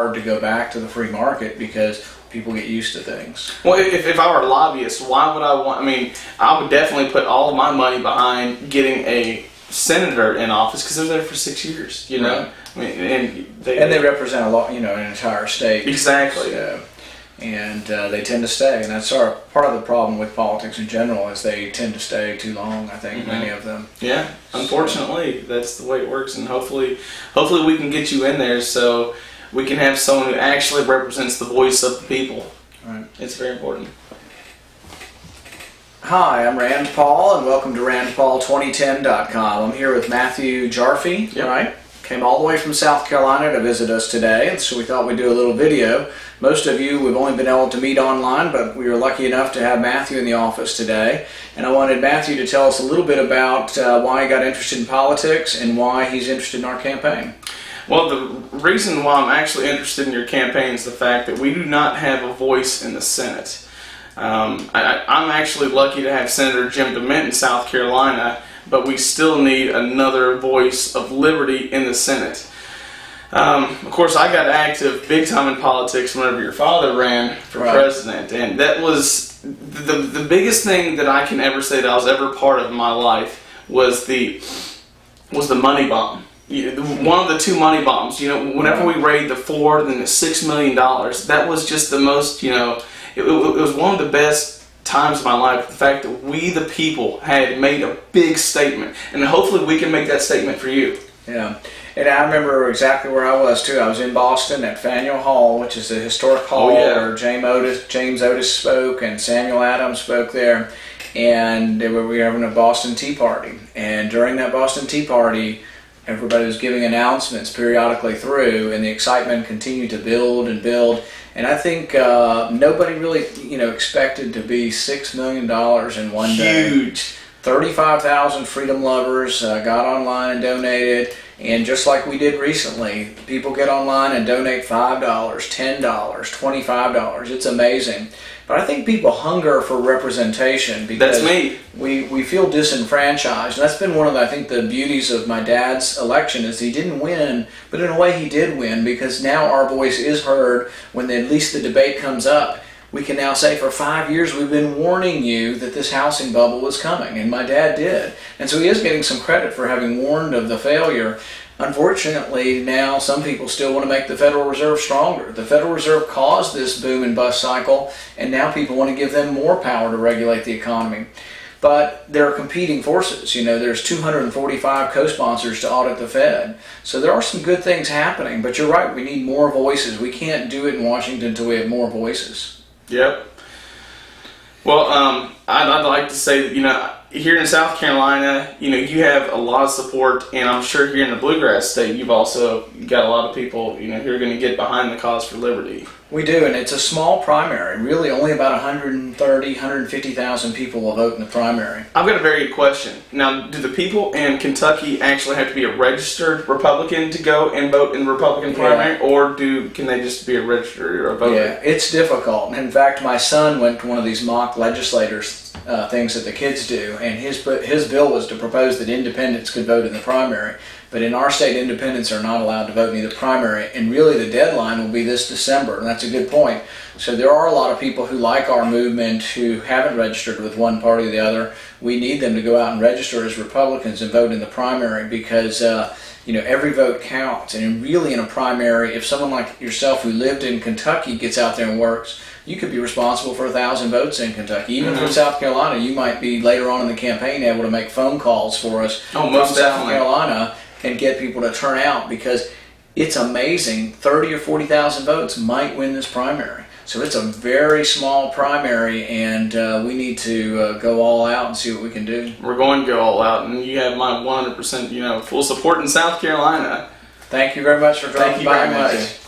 hard to go back to the free market because people get used to things. Well, if I were a lobbyist, why would I want? I mean, I would definitely put all of my money behind getting a senator in office because they're there for 6 years. You know, Right. I mean, and they represent a lot, an entire state. Exactly. So, and they tend to stay, and that's part of the problem with politics in general is they tend to stay too long. I think many of them. Yeah, unfortunately, that's the way it works, and hopefully we can get you in there so we can have someone who actually represents the voice of the people. Right. It's very important. Hi, I'm Rand Paul, and welcome to RandPaul2010.com. I'm here with Matthew Jarfie, Yep. right? Came all the way from South Carolina to visit us today, and so we thought we'd do a little video. Most of you we've only been able to meet online, but we were lucky enough to have Matthew in the office today. And I wanted Matthew to tell us a little bit about why he got interested in politics and why he's interested in our campaign. Well, the reason why I'm actually interested in your campaign is the fact that we do not have a voice in the Senate. I'm actually lucky to have Senator Jim DeMint in South Carolina, but we still need another voice of liberty in the Senate. Of course, I got active big time in politics whenever your father ran for president, and that was the biggest thing that I can ever say that I was ever part of in my life was the money bomb. One of the two money bombs. Whenever we raised the $4 and the $6 million, that was just the most. It was one of the best times of my life. The fact that we, the people, had made a big statement, and hopefully we can make that statement for you. Yeah, and I remember exactly where I was too. I was in Boston at Faneuil Hall, which is a historic hall where James Otis spoke and Samuel Adams spoke there, and we were having a Boston Tea Party. And during that Boston Tea Party, everybody was giving announcements periodically through, and the excitement continued to build and build. And I think nobody really, expected to be $6 million in one day. Huge. 35,000 freedom lovers got online and donated, and just like we did recently, people get online and donate $5, $10, $25. It's amazing. But I think people hunger for representation because That's me. We feel disenfranchised. And that's been one of the beauties of my dad's election is he didn't win, but in a way he did win because now our voice is heard when at least the debate comes up. We can now say for 5 years we've been warning you that this housing bubble was coming, and my dad did. And so he is getting some credit for having warned of the failure. Unfortunately, now some people still want to make the Federal Reserve stronger. The Federal Reserve caused this boom and bust cycle, and now people want to give them more power to regulate the economy. But there are competing forces. There's 245 co-sponsors to audit the Fed. So there are some good things happening, but you're right, we need more voices. We can't do it in Washington until we have more voices. Yep. Well, I'd like to say that, here in South Carolina, you have a lot of support, and I'm sure here in the Bluegrass State, you've also got a lot of people, who are going to get behind the cause for liberty. We do, and it's a small primary. Really, only about 130, 150,000 people will vote in the primary. I've got a very good question. Now, do the people in Kentucky actually have to be a registered Republican to go and vote in the Republican primary, or can they just be a registered or a voter? Yeah, it's difficult. In fact, my son went to one of these mock legislators things that the kids do, and his bill was to propose that independents could vote in the primary. But in our state, independents are not allowed to vote in either primary, and really the deadline will be this December, and that's a good point. So there are a lot of people who like our movement who haven't registered with one party or the other. We need them to go out and register as Republicans and vote in the primary because every vote counts. And really in a primary, if someone like yourself who lived in Kentucky gets out there and works, you could be responsible for 1,000 votes in Kentucky. Even from South Carolina, you might be later on in the campaign able to make phone calls for us from South Carolina and get people to turn out because it's amazing. 30 or 40,000 votes might win this primary. So it's a very small primary, and we need to go all out and see what we can do. We're going to go all out, and you have my 100% full support in South Carolina. Thank you very much for dropping by. Thank you very much.